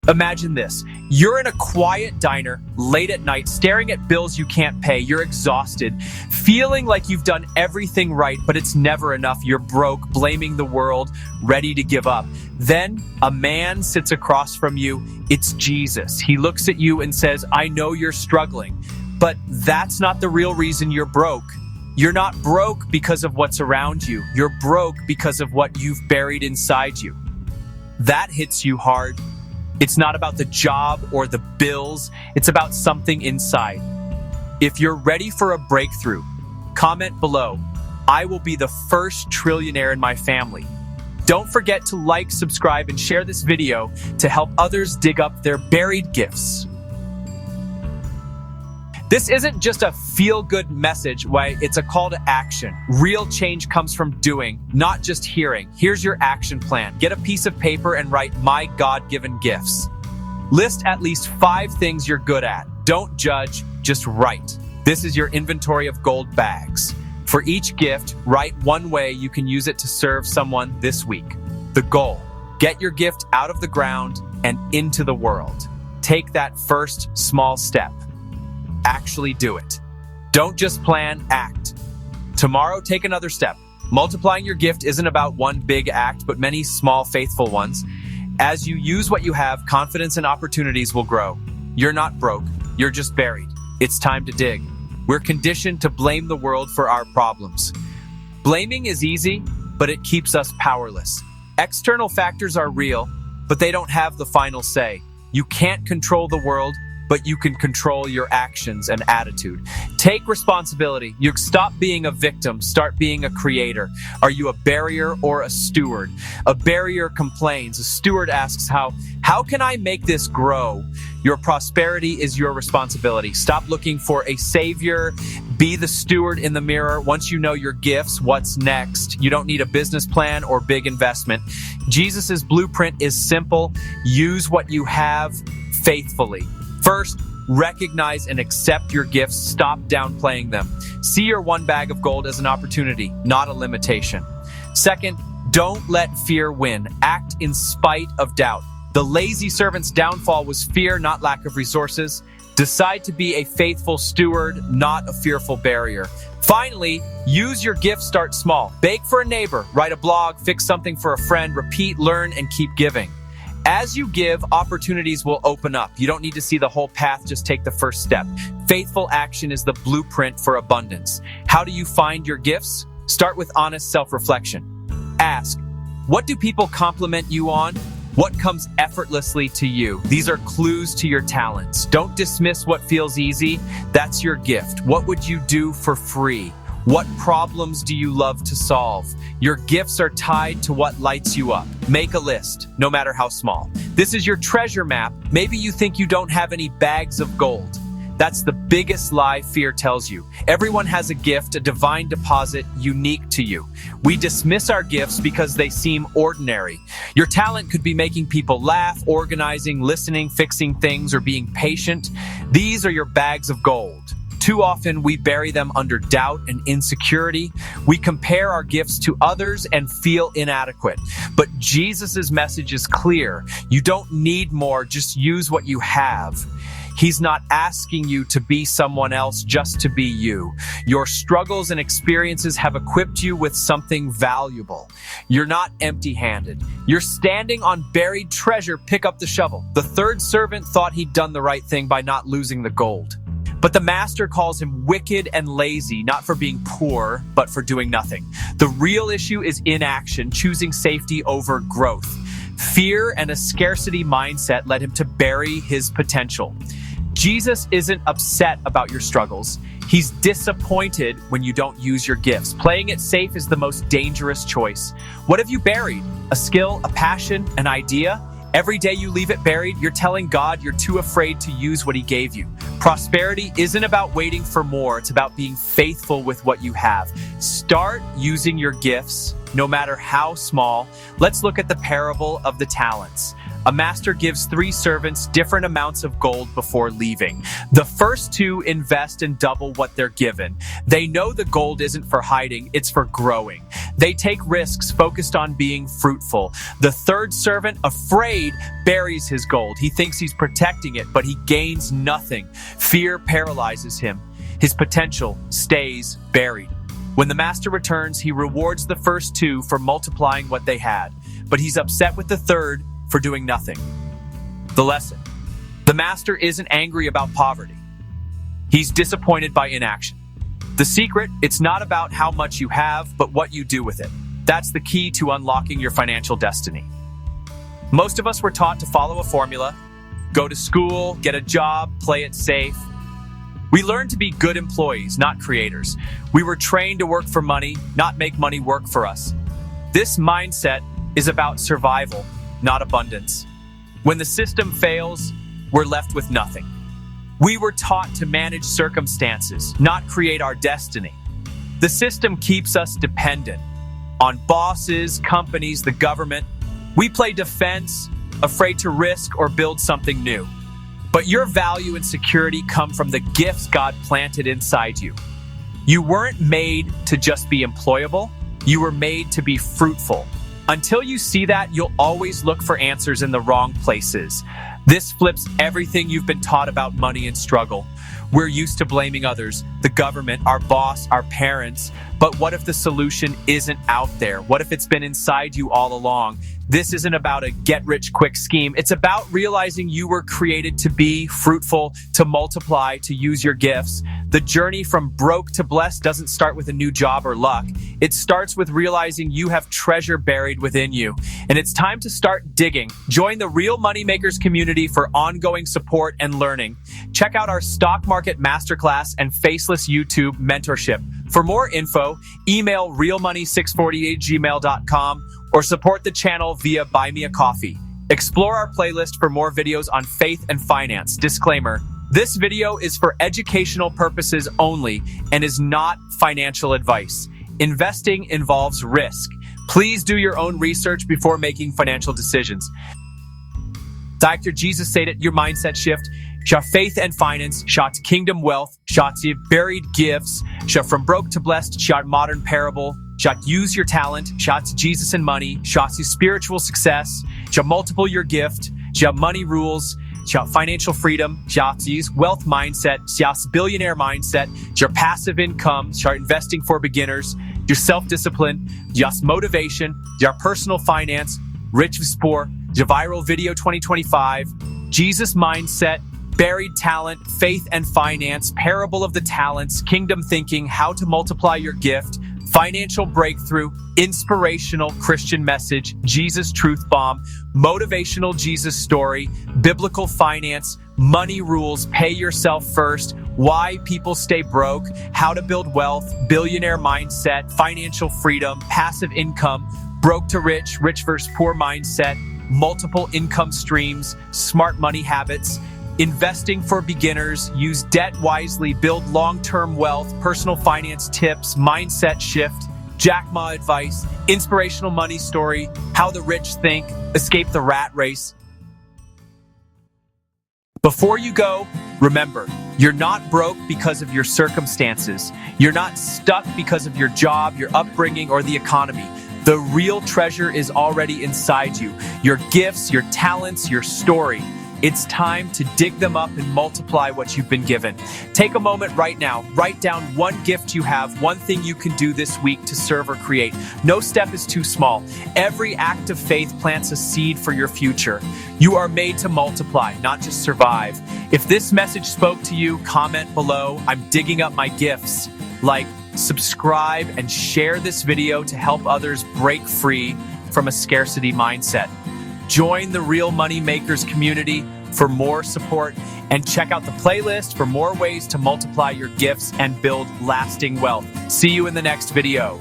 Imagine this. You're in a quiet diner late at night, staring at bills you can't pay. You're exhausted, feeling like you've done everything right, but it's never enough. You're broke, blaming the world, ready to give up. Then a man sits across from you. It's Jesus. He looks at you and says, "I know you're struggling, but that's not the real reason you're broke. You're not broke because of what's around you. You're broke because of what you've buried inside you." That hits you hard. It's not about the job or the bills. It's about something inside. If you're ready for a breakthrough, comment below. I will be the first trillionaire in my family. Don't forget to like, subscribe, and share this video to help others dig up their buried gifts. This isn't just a feel-good message, it's a call to action. Real change comes from doing, not just hearing. Here's your action plan. Get a piece of paper and write "My God-given gifts." List at least 5 things you're good at. Don't judge, just write. This is your inventory of gold bags. For each gift, write one way you can use it to serve someone this week. The goal: get your gift out of the ground and into the world. Take that first small step. Actually do it. Don't just plan, act. Tomorrow, take another step. Multiplying your gift isn't about one big act, but many small, faithful ones. As you use what you have, confidence and opportunities will grow. You're not broke, you're just buried. It's time to dig. We're conditioned to blame the world for our problems. Blaming is easy, but it keeps us powerless. External factors are real, but they don't have the final say. You can't control the world, but you can control your actions and attitude. Take responsibility. You stop being a victim, start being a creator. Are you a barrier or a steward? A barrier complains. A steward asks, how can I make this grow? Your prosperity is your responsibility. Stop looking for a savior. Be the steward in the mirror. Once you know your gifts, what's next? You don't need a business plan or big investment. Jesus's blueprint is simple. Use what you have faithfully. First, recognize and accept your gifts. Stop downplaying them. See your one bag of gold as an opportunity, not a limitation. Second, don't let fear win. Act in spite of doubt. The lazy servant's downfall was fear, not lack of resources. Decide to be a faithful steward, not a fearful barrier. Finally, use your gift. Start small. Bake for a neighbor, write a blog, fix something for a friend, repeat, learn, and keep giving. As you give, opportunities will open up. You don't need to see the whole path, just take the first step. Faithful action is the blueprint for abundance. How do you find your gifts? Start with honest self-reflection. Ask, what do people compliment you on? What comes effortlessly to you? These are clues to your talents. Don't dismiss what feels easy. That's your gift. What would you do for free? What problems do you love to solve? Your gifts are tied to what lights you up. Make a list, no matter how small. This is your treasure map. Maybe you think you don't have any bags of gold. That's the biggest lie fear tells you. Everyone has a gift, a divine deposit unique to you. We dismiss our gifts because they seem ordinary. Your talent could be making people laugh, organizing, listening, fixing things, or being patient. These are your bags of gold. Too often, we bury them under doubt and insecurity. We compare our gifts to others and feel inadequate. But Jesus's message is clear. You don't need more, just use what you have. He's not asking you to be someone else, just to be you. Your struggles and experiences have equipped you with something valuable. You're not empty-handed. You're standing on buried treasure. Pick up the shovel. The third servant thought he'd done the right thing by not losing the gold. But the master calls him wicked and lazy, not for being poor, but for doing nothing. The real issue is inaction, choosing safety over growth. Fear and a scarcity mindset led him to bury his potential. Jesus isn't upset about your struggles. He's disappointed when you don't use your gifts. Playing it safe is the most dangerous choice. What have you buried? A skill, a passion, an idea? Every day you leave it buried, you're telling God you're too afraid to use what He gave you. Prosperity isn't about waiting for more, it's about being faithful with what you have. Start using your gifts, no matter how small. Let's look at the parable of the talents. A master gives 3 servants different amounts of gold before leaving. The first 2 invest and double what they're given. They know the gold isn't for hiding, it's for growing. They take risks focused on being fruitful. The third servant, afraid, buries his gold. He thinks he's protecting it, but he gains nothing. Fear paralyzes him. His potential stays buried. When the master returns, he rewards the first 2 for multiplying what they had, but he's upset with the third for doing nothing. The lesson: the master isn't angry about poverty. He's disappointed by inaction. The secret: it's not about how much you have, but what you do with it. That's the key to unlocking your financial destiny. Most of us were taught to follow a formula: go to school, get a job, play it safe. We learned to be good employees, not creators. We were trained to work for money, not make money work for us. This mindset is about survival, not abundance. When the system fails, we're left with nothing. We were taught to manage circumstances, not create our destiny. The system keeps us dependent on bosses, companies, the government. We play defense, afraid to risk or build something new. But your value and security come from the gifts God planted inside you. You weren't made to just be employable. You were made to be fruitful. Until you see that, you'll always look for answers in the wrong places. This flips everything you've been taught about money and struggle. We're used to blaming others, the government, our boss, our parents. But what if the solution isn't out there? What if it's been inside you all along? This isn't about a get-rich-quick scheme. It's about realizing you were created to be fruitful, to multiply, to use your gifts. The journey from broke to blessed doesn't start with a new job or luck. It starts with realizing you have treasure buried within you. And it's time to start digging. Join the Real Moneymakers community for ongoing support and learning. Check out our stock market masterclass and faceless YouTube mentorship. For more info, email realmoney640@gmail.com or support the channel via Buy Me a Coffee. Explore our playlist for more videos on faith and finance. Disclaimer: this video is for educational purposes only and is not financial advice. Investing involves risk. Please do your own research before making financial decisions. Dr. Jesus said it, your mindset shift. Faith and finance, kingdom wealth, buried gifts, from broke to blessed, modern parable, use your talent, Jesus and money, spiritual success, multiple your gift, money rules, financial freedom, wealth mindset, billionaire mindset, passive income, investing for beginners, your self-discipline, motivation, personal finance, rich sport, viral video 2025, Jesus mindset, buried talent, faith and finance, parable of the talents, kingdom thinking, how to multiply your gift, financial breakthrough, inspirational Christian message, Jesus truth bomb, motivational Jesus story, biblical finance, money rules, pay yourself first, why people stay broke, how to build wealth, billionaire mindset, financial freedom, passive income, broke to rich, rich versus poor mindset, multiple income streams, smart money habits, investing for beginners, use debt wisely, build long-term wealth, personal finance tips, mindset shift, Jack Ma advice, inspirational money story, how the rich think, escape the rat race. Before you go, remember, you're not broke because of your circumstances. You're not stuck because of your job, your upbringing, or the economy. The real treasure is already inside you. Your gifts, your talents, your story. It's time to dig them up and multiply what you've been given. Take a moment right now. Write down one gift you have, one thing you can do this week to serve or create. No step is too small. Every act of faith plants a seed for your future. You are made to multiply, not just survive. If this message spoke to you, comment below. I'm digging up my gifts. Like, subscribe, and share this video to help others break free from a scarcity mindset. Join the Real Money Makers community for more support and check out the playlist for more ways to multiply your gifts and build lasting wealth. See you in the next video.